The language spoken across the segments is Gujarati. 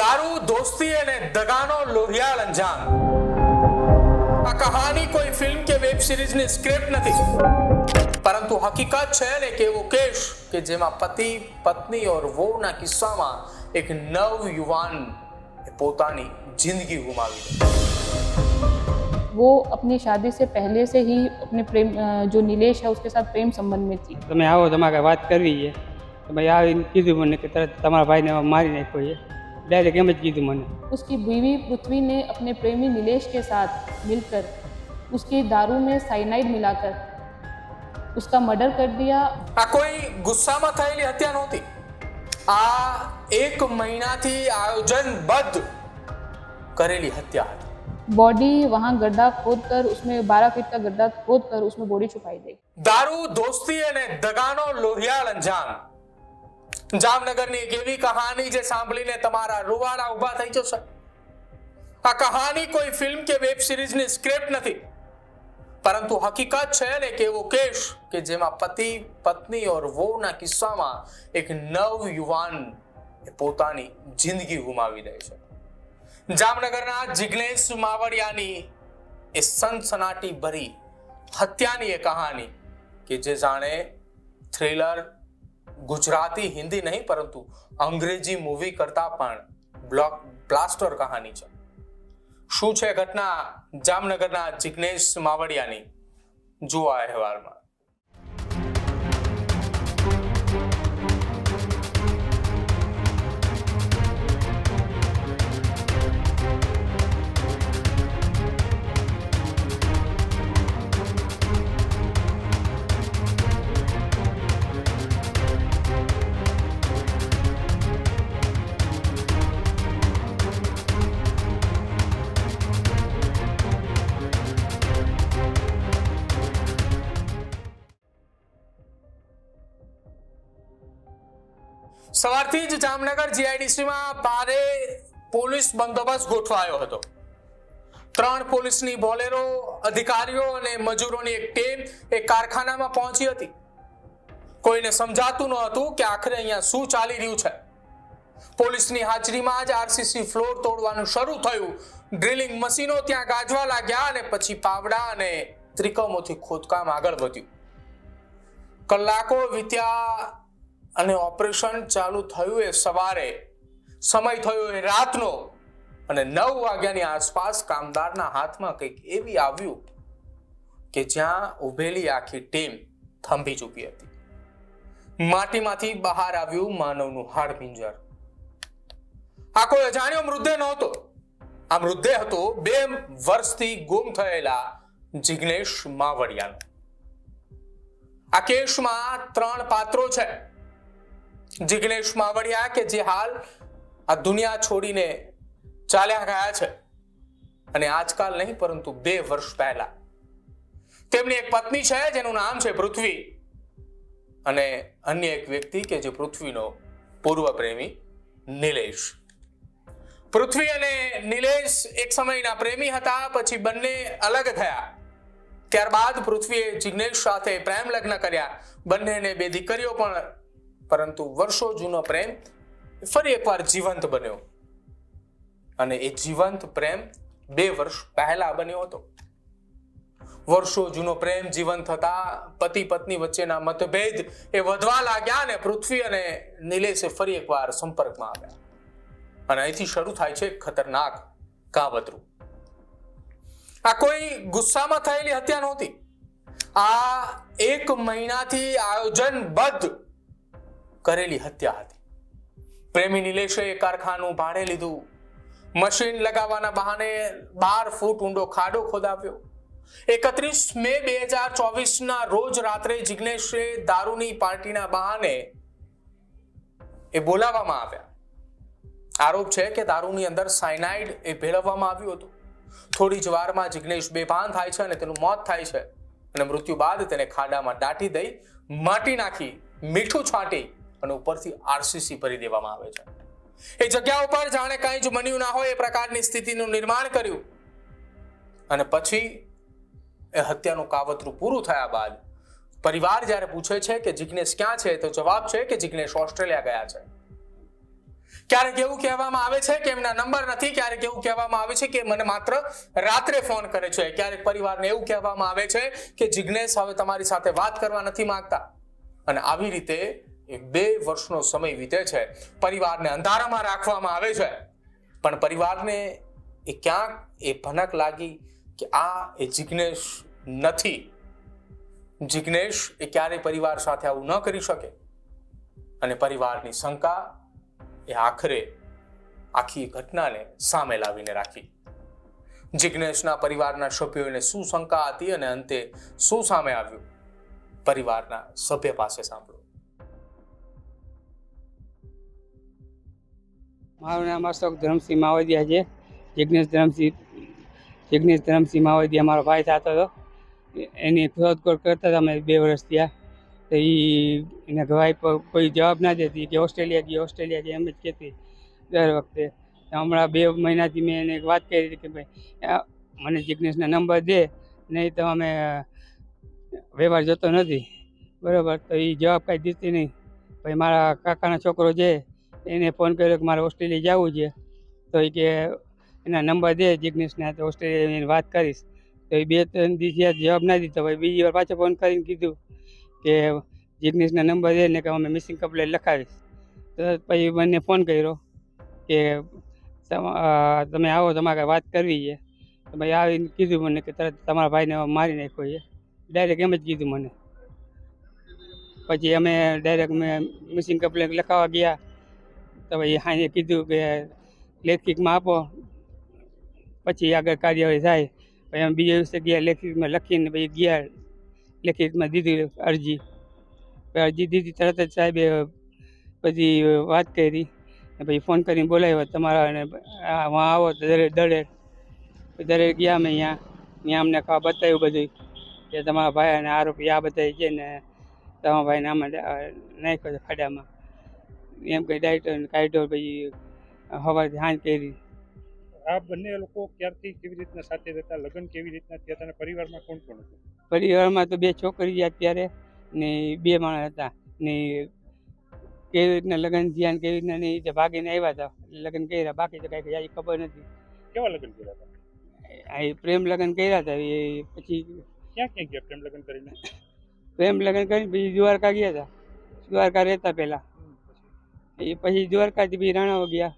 દારૂ, દોસ્તી અને દગાનો લોહિયાળ અંજામ. આ કહાની કોઈ ફિલ્મ કે વેબ સિરીઝની સ્ક્રિપ્ટ નથી, પરંતુ હકીકત છે ને કે એવો કેસ કે જેમાં પતિ, પત્ની और વહુના કિસ્સામાં એક નવ યુવાન પોતાની જિંદગી ગુમાવી દે. वो अपनी शादी से पहले से ही अपने प्रेम जो नीलेश है उसके साथ प्रेम संबंध में थी. તમે આવો, તમારે વાત કરવી છે. તમે આવીને કીધું મને કે તરત તમારા ભાઈને મારી નાખ્યો છે. ડાયરેક્ટ એમ જ કીધું મને. उसकी बीवी पृथ्वी ने अपने प्रेमी नीलेश के साथ मिलकर उसकी दारू में साइनाइड मिलाकर उसका मर्डर कर दिया. આ કોઈ ગુસ્સામાં થયેલી હત્યા નહોતી. આ 1 મહિનાથી આયોજનબદ્ધ કરેલી હત્યા હતી. बॉडी वहाँ गड्ढा खोद कर उसमें 12 फीट का गड्ढा खोद कर उसमें बॉडी छुपाई गई. દારૂ, દોસ્તી અને દગાનો લોહિયાળ અંજામ. જામનગરની એક એવી કહાની જે સાંભળીને તમારા રૂવાડા ઊભા થઈ જશે. આ કહાની કોઈ ફિલ્મ કે વેબ સિરીઝની સ્ક્રિપ્ટ નથી, પરંતુ હકીકત છે ને કે એવો કેસ કે જેમાં પતિ, પત્ની और વહુના કિસ્સામાં એક નવ યુવાન પોતાની જિંદગી ગુમાવી દે છે. જામનગરના જિગ્નેશ માવડિયાની એ સનસનાટી ભરી હત્યાની એ કહાની કે જે જાણે થ્રિલર, ગુજરાતી, હિન્દી નહીં પરંતુ અંગ્રેજી મૂવી કરતા પણ બ્લાસ્ટર કહાની છે. શું છે ઘટના જામનગરના જિગ્નેશ માવડિયાની? જુઓ આ અહેવાલમાં. સવારથી જ જામનગર જીઆઈડીસીમાં ભારે પોલીસ બંદોબસ્ત ગોઠવાયો હતો. 3 પોલીસની બોલેરો, અધિકારીઓ અને મજૂરોની એક ટીમ એક કારખાનામાં પહોંચી હતી. કોઈને સમજાતું ન હતું કે આખરે અહીંયા શું ચાલી રહ્યું છે. પોલીસની હાજરીમાં જ આરસીસી ફ્લોર તોડવાનું શરૂ થયું. ડ્રિલિંગ મશીનો ત્યાં ગાજવા લાગ્યા અને પછી પાવડા અને ત્રિકમોથી ખોદકામ આગળ વધ્યું. કલાકો વીત્યા અને ઓપરેશન ચાલુ થયું એ સવારે, સમય થયો એ રાતનો, અને 9 વાગ્યાની આસપાસ કામદારના હાથમાં કંઈક એવી આવ્યું કે જ્યાં ઉભેલી આખી ટીમ થંભી ચૂકી હતી. માટીમાંથી બહાર આવ્યું માનવનું હાડપિંજર. આ કોઈ અજાણ્યો મૃતદેહ નહોતો. આ મૃતદેહ હતો 2 વર્ષથી ગુમ થયેલા જિગ્નેશ માવડિયાનો. આ કેસમાં 3 પાત્રો છે. જિગ્નેશ માવડિયા કે જે હાલ આ દુનિયા છોડીને ચાલ્યા ગયા છે, અને આજકાલ નહીં પરંતુ 2 વર્ષ પહેલા તેમની એક પત્ની છે જેનું નામ છે પૃથ્વી, અને અન્ય એક વ્યક્તિ કે જે પૃથ્વીનો પૂર્વ પ્રેમી નિલેશ. પૃથ્વી અને નિલેશ એક સમયના પ્રેમી હતા, પછી બંને અલગ થયા. ત્યારબાદ પૃથ્વીએ જિગ્નેશ સાથે પ્રેમ લગ્ન કર્યા. બંનેને 2 દીકરીઓ પણ, પરંતુ વર્ષો જૂનો પ્રેમ ફરી એકવાર જીવંત બન્યો, અને એ જીવંત પ્રેમ 2 વર્ષ પહેલા બન્યો હતો. વર્ષો જૂનો પ્રેમ જીવંત થતા પતિ પત્ની વચ્ચેના મતભેદ એ વધવા લાગ્યા, અને પૃથ્વી અને નિલેશે ફરી એકવાર સંપર્કમાં આવ્યા, અને અહીંથી શરૂ થાય છે ખતરનાક કાવતરું. આ કોઈ ગુસ્સામાં થયેલી હત્યા નહોતી. આ 1 મહિનાથી આયોજનબદ્ધ કરેલી હત્યા હતી. પ્રેમી નિલેશે કારખાનું ભાડે લીધું. મશીન લગાવવાના બહાને 12 ફૂટ ઊંડો ખાડો ખોદાવ્યો. 31 મે 2024 ના રોજ રાત્રે જિગ્નેશે દારૂની પાર્ટીના બહાને એ બોલાવવામાં આવ્યા. આરોપ છે કે દારૂની અંદર સાયનાઇડ એ ભેળવવામાં આવ્યું હતું. થોડી જ વારમાં જિગ્નેશ બેભાન થાય છે અને તેનું મોત થાય છે, અને મૃત્યુ બાદ તેને ખાડામાં દાટી દઈ, માટી નાખી, મીઠું છાંટી અને ઉપરથી આરસીસી ભરી દેવામાં આવે છે. એ જગ્યા ઉપર જાણે કંઈ જ બન્યું ના હોય એ પ્રકારની સ્થિતિનું નિર્માણ કર્યું. અને પછી એ હત્યાનું કાવતરું પૂરું થયા બાદ પરિવાર જ્યારે પૂછે છે કે જિગ્નેશ ક્યાં છે, તો જવાબ છે કે જિગ્નેશ ઓસ્ટ્રેલિયા ગયા છે. ક્યારેક એવું કહેવામાં આવે છે કે એમના નંબર નથી, ક્યારેક એવું કહેવામાં આવે છે કે મને માત્ર રાત્રે ફોન કરે છે, ક્યારેક પરિવારને એવું કહેવામાં આવે છે કે જિગ્નેશ હવે તમારી સાથે વાત કરવા નથી માંગતા. અને આવી રીતે 2 વર્ષનો સમય વીતે છે, પરિવારને અંધારામાં રાખવામાં આવે છે, પણ પરિવારને ક્યાંક એ ભનક લાગી કે આ એ જિગ્નેશ નથી. જિગ્નેશ ક્યારેય પરિવાર સાથે આવું ન કરી શકે. અને પરિવારની શંકા આખરે આખી ઘટનાને સામે લાવીને રાખી. જિગ્નેશના પરિવારના સભ્યોને શું શંકા હતી અને અંતે શું સામે આવ્યું, પરિવારના સભ્ય પાસે સાંભળો. મારું નામ અશોક ધરમસિંહ માવડિયા છે. જિગ્નેશ ધરમસિંહ માવડિયા મારો ભાઈ થતો હતો. એની શોધખોળ કરતા હતા અમે 2 વર્ષ થયા. તો એને ભાઈ કોઈ જવાબ ના દેતી કે ઓસ્ટ્રેલિયા ગઈ એમ જ કહેતી દર વખતે. હમણાં 2 મહિનાથી મેં એને એક વાત કરી હતી કે ભાઈ મને જિગ્નેશના નંબર દે, નહીં તો અમે વ્યવહાર જતો નથી, બરાબર. તો એ જવાબ કાંઈ દીધી નહીં. પછી મારા કાકાનો છોકરો છે એને ફોન કર્યો કે મારે ઓસ્ટ્રેલિયા જવું છે, તો એ કે એના નંબર દે જિગ્નેશના, તો ઓસ્ટ્રેલિયાની વાત કરીશ. તો એ 2-3 દિવસ જવાબ ના દીધો. ભાઈ બીજી વાર પાછો ફોન કરીને કીધું કે જિગ્નેશના નંબર દે ને કે અમે મિસિંગ કમ્પ્લેન લખાવીશ. તો પછી મને ફોન કર્યો કે તમે આવો, તમારે વાત કરવી છે. તો ભાઈ આવીને કીધું મને કે તરત તમારા ભાઈને મારી નાખ્યો છે, ડાયરેક્ટ એમ જ કીધું મને. પછી અમે ડાયરેક્ટ મેં મિસિંગ કમ્પ્લેન લખાવવા ગયા. તો ભાઈ હાને કીધું કે લેખિતમાં આપો, પછી આગળ કાર્યવાહી થાય. પછી અમે બીજા દિવસે ગયા, લેખિતમાં લખીને પછી ગયા, લેખિતમાં દીધી અરજી. દીધી તરત જ સાહેબે બધી વાત કરી. પછી ફોન કરીને બોલાવ્યો તમારા વાં આવો તો દરે ગયા. અમે ત્યાં અમને બતાવ્યું બધું કે તમારા ભાઈ અને આરોપી આ બધા છે ને તમારા ભાઈને આમાં નાખ્યો છે ખાડામાં, એમ કંઈ ડાયરેક્ટર કાઢ્યો. પછી સવારથી સાંજ કરી. આ બંને લોકો ક્યારથી કેવી રીતના સાથે રહેતા, લગ્ન કેવી રીતના થયા હતા અને પરિવારમાં કોણ કોણ હતું? પરિવારમાં તો 2 છોકરી અત્યારે ને 2 માણસ હતા. ને કેવી રીતના લગ્ન થયા ને કેવી રીતના નહીં તે ભાગીને આવ્યા હતા, લગ્ન કર્યા. બાકી તો કાંઈ ખબર નથી. કેવા લગ્ન કર્યા હતા? આ પ્રેમ લગ્ન કર્યા હતા. એ પછી ક્યાં ક્યાં ગયા પ્રેમ લગ્ન કરીને? પ્રેમ લગ્ન કરીને પછી દ્વારકા ગયા હતા. દ્વારકા રહેતા પહેલા, એ પછી દ્વારકાથી પછી રાણાઓ ગયા.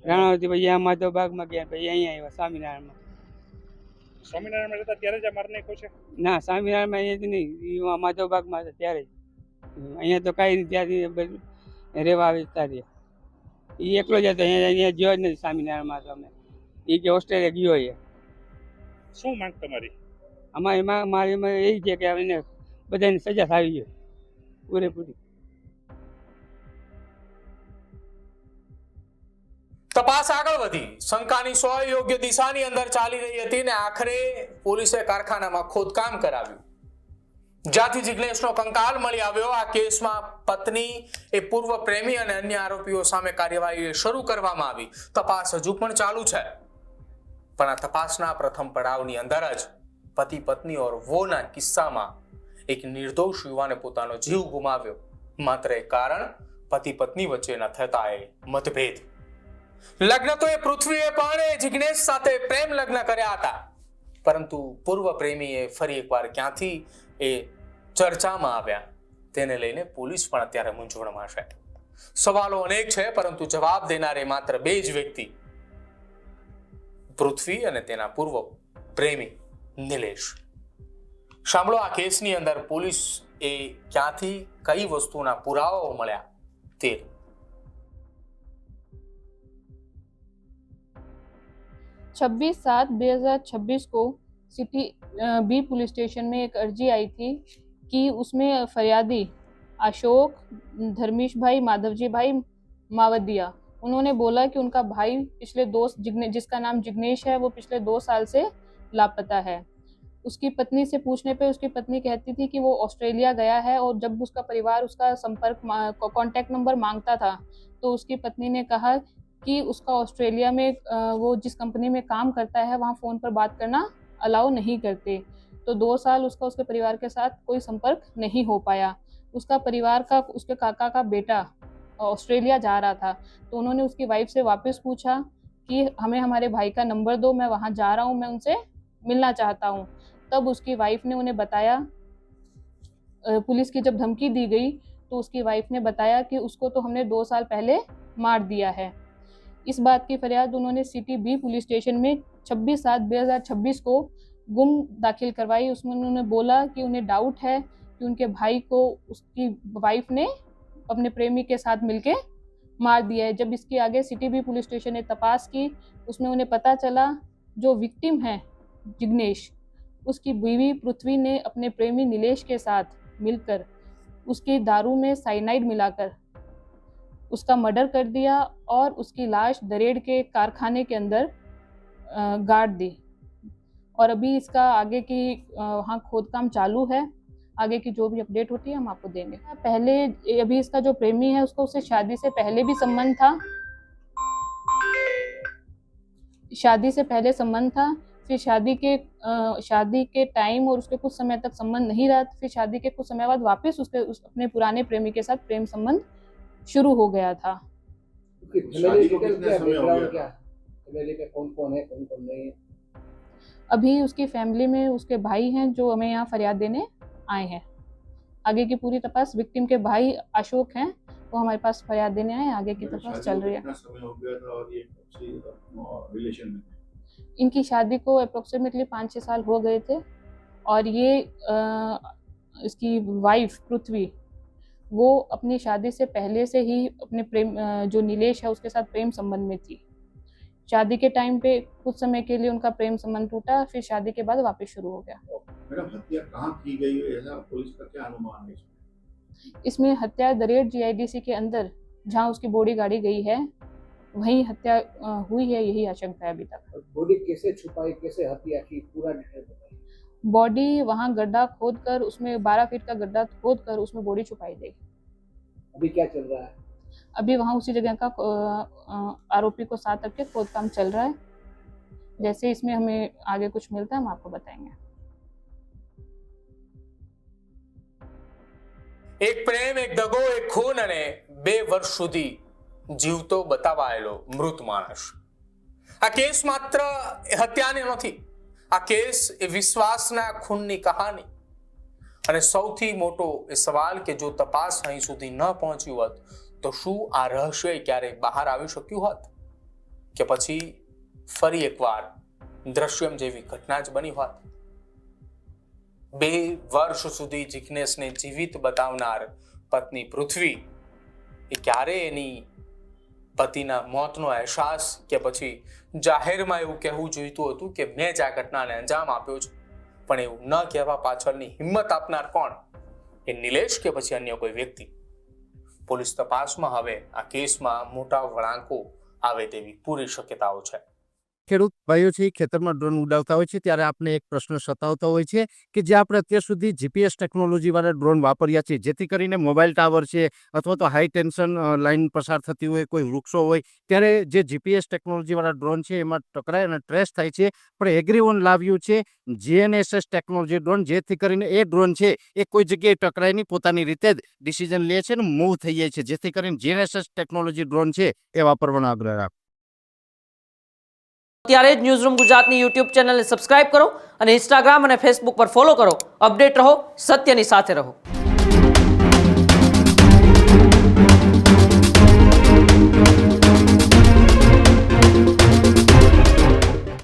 રાણાઓથી પછી આ માધવબાગમાં ગયા. પછી અહીંયા આવ્યા સ્વામિનારાયણમાં. સ્વામિનારાયણમાં રહેતા ત્યારે જ આ માર નાખ્યો છે? ના, સ્વામિનારાયણમાં અહીંયા જ નહીં, એ માધવબાગમાં હતા ત્યારે જ. અહીંયા તો કાંઈ નહીં, ત્યાંથી રહેવા આવી ત્યારે એ એકલો જ હતો. અહીંયા ગયો જ નથી સ્વામિનારાયણમાં. તો અમે એ કે ઓસ્ટ્રેલિયા ગયો છે. શું માંગ તમારી? મારી એ છે કે એને બધાને સજા થવી જોઈએ પૂરેપૂરી. તપાસ આગળ વધી, શંકાની સોય યોગ્ય દિશાની અંદર ચાલી રહી હતી ને આખરે પોલીસે કારખાનામાં ખોદકામ કરાવ્યું, જ્યાંથી જિગ્નેશનો કંકાલ મળી આવ્યો. આ કેસમાં પત્ની પૂર્વ પ્રેમી અને અન્ય આરોપીઓ સામે કાર્યવાહી શરૂ કરવામાં આવી. તપાસ હજુ પણ ચાલુ છે, પણ આ તપાસના પ્રથમ પડાવની અંદર જ પતિ પત્ની ઓર વોના કિસ્સામાં એક નિર્દોષ યુવાને પોતાનો જીવ ગુમાવ્યો, માત્ર એક કારણ પતિ પત્ની વચ્ચેના થતા એ મતભેદ. લગ્ન તો એ પૃથ્વીએ પણ જિગ્નેશ સાથે પ્રેમ લગ્ન કર્યા હતા, પરંતુ પૂર્વ પ્રેમીએ ફરી એકવાર ક્યાંથી એ ચર્ચામાં આવ્યા તેને લઈને પોલીસ પણ અત્યારે મૂંઝવણમાં છે. સવાલો અનેક છે, પરંતુ જવાબ દેનારે માત્ર 2 જ વ્યક્તિ, પૃથ્વી અને તેના પૂર્વ પ્રેમી નિલેશ. સાંભળો આ કેસની અંદર પોલીસ એ ક્યાંથી કઈ વસ્તુના પુરાવાઓ મળ્યા તે. 26/7/2026 को सिटी बी पुलिस स्टेशन में एक अर्जी आई थी कि उसमें फरियादी अशोक धर्मेश भाई माधवजी भाई मावदिया, उन्होंने बोला कि उनका भाई पिछले 2 जिसका नाम जिग्नेश है वो पिछले 2 साल से लापता है. उसकी पत्नी से पूछने पे उसकी पत्नी कहती थी कि वो ऑस्ट्रेलिया गया है, और जब उसका परिवार उसका कांटेक्ट नंबर मांगता था तो उसकी पत्नी ने कहा कि उसका ऑस्ट्रेलिया में वो जिस कंपनी में काम करता है वहाँ फ़ोन पर बात करना अलाउ नहीं करते. तो 2 साल उसके परिवार के साथ कोई संपर्क नहीं हो पाया. उसका परिवार का उसके काका का बेटा ऑस्ट्रेलिया जा रहा था। तो उन्होंने उसकी वाइफ से वापस पूछा कि हमें हमारे भाई का नंबर दो, मैं वहाँ जा रहा हूँ, मैं उनसे मिलना चाहता हूँ। तब उसकी वाइफ ने उन्हें बताया, पुलिस की जब धमकी दी गई तो उसकी वाइफ ने बताया कि उसको तो हमने 2 साल पहले मार दिया है। इस बात की फरियाद उन्होंने सिटी बी पुलिस स्टेशन में 26/7/2026 को गुम दाखिल करवाई। उसमें उन्होंने बोला कि उन्हें डाउट है कि उनके भाई को उसकी वाइफ ने अपने प्रेमी के साथ मिलके मार दिया है। जब इसके आगे सिटी बी पुलिस स्टेशन ने तपास की, उसमें उन्हें पता चला जो विक्टिम है जिग्नेश, उसकी बीवी पृथ्वी ने अपने प्रेमी नीलेश के साथ मिलकर उसकी दारू में साइनाइड मिलाकर उसका मर्डर कर दिया और उसकी लाश दरेड़ के कारखाने के अंदर गाड़ दी। और अभी इसका आगे की वहाँ खोदकाम चालू है। आगे की जो भी अपडेट होती है हम आपको देंगे। पहले अभी इसका जो प्रेमी है उसको उससे शादी से पहले भी संबंध था, फिर शादी के टाइम और उसके कुछ समय तक संबंध नहीं रहा। फिर शादी के कुछ समय बाद वापस अपने पुराने प्रेमी के साथ प्रेम संबंध शुरू हो गया था। फैमिली को कितने समय हो गया? फैमिली में कौन-कौन है, कौन-कौन नहीं है? अभी उसकी फैमिली में उसके भाई हैं जो हमें यहाँ फरियाद देने आए हैं। आगे की पूरी तपास, विक्टिम के भाई अशोक हैं, वो हमारे पास फरियाद देने आए हैं। आगे की तपास चल रही है। कितना समय हो गया था और ये कब से रिलेशन में थे? इनकी शादी को अप्रोक्सीमेटली 5-6 साल हो गए थे और ये इसकी वाइफ पृथ्वी वो अपनी शादी से पहले से ही अपने प्रेम जो नीलेश है उसके साथ प्रेम संबंध में थी। शादी के टाइम पे कुछ समय के लिए उनका प्रेम संबंध टूटा, फिर शादी के बाद वापस शुरू हो गया। मैडम, हत्या कहाँ की गई है, ऐसा पुलिस का क्या अनुमान है इसमें? इसमें हत्या दरेड़ GIDC के अंदर जहाँ उसकी बॉडी गाड़ी गई है वहीं हत्या हुई है, यही आशंका है अभी तक। बॉडी कैसे छुपाई, कैसे हत्या की, पूरा डिटेल बताइए। बॉडी वहाँ गड्ढा खोद कर उसमें 12 फीट का गड्ढा खोद कर उसमें बॉडी छुपाई गई। अभी क्या चल रहा है? अभी वहाँ उसी जगह का आरोपी को साथ रख के खोदकाम चल रहा है। जैसे इसमें हमें आगे कुछ मिलता है हम आपको बताएंगे। एक प्रेम, એક દગો, એક ખૂન અને 2 વર્ષ સુધી જીવતો બતાવાયેલો મૃત માણસ। આ કેસ માત્ર હત્યાને નથી, આ કેસ એ વિશ્વાસના ખૂનની કહાની। અને સૌથી મોટો એ સવાલ કે જો તપાસ અહીં સુધી ન પહોંચ્યું હોત તો શું આ રહસ્ય ક્યારેય બહાર આવી શક્યું હોત કે પછી ફરી એકવાર દ્રશ્યમ જેવી ઘટના જ બની હોત। 2 વર્ષ સુધી જિગ્નેશને જીવિત બતાવનાર પત્ની પૃથ્વી એ ક્યારે એની પતિના મોતનો અહેસાસ કે પછી જાહેરમાં એવું કહેવું જોઈતું હતું કે મેં જ આ ઘટનાને અંજામ આપ્યો છે, પણ એવું ન કહેવા પાછળની હિંમત આપનાર કોણ? એ નિલેશ કે પછી અન્ય કોઈ વ્યક્તિ? પોલીસ તપાસમાં હવે આ કેસમાં મોટા વળાંકો આવે તેવી પૂરી શક્યતાઓ છે। ખેડૂત ભાઈઓ છે ખેતરમાં ડ્રોન ઉડાવતા હોય છે ત્યારે આપણે એક પ્રશ્ન સતાવતો હોય છે કે જે આપણે અત્યાર સુધી GPS ટેકનોલોજીવાળા ડ્રોન વાપર્યા છે, જેથી કરીને મોબાઈલ ટાવર છે અથવા તો હાઈ ટેન્શન લાઇન પસાર થતી હોય, કોઈ વૃક્ષો હોય, ત્યારે જે GPS ટેકનોલોજીવાળા ડ્રોન છે એમાં ટકરાય અને ટ્રેસ થાય છે। પણ એગ્રીઓન લાવ્યું છે GNSS ટેકનોલોજી ડ્રોન, જેથી કરીને એ ડ્રોન છે એ કોઈ જગ્યાએ ટકરાય નહીં, પોતાની રીતે જ ડિસિઝન લે છે અને મૂવ થઈ જાય છે, જેથી કરીને GNSS ટેકનોલોજી ડ્રોન છે એ વાપરવાનો આગ્રહ રાખો। અત્યારે જ ન્યૂઝરૂમ ગુજરાતની યુટ્યુબ ચેનલને સબસ્ક્રાઇબ કરો અને ઇન્સ્ટાગ્રામ અને ફેસબુક પર ફોલો કરો। અપડેટ રહો, સત્યની સાથે રહો।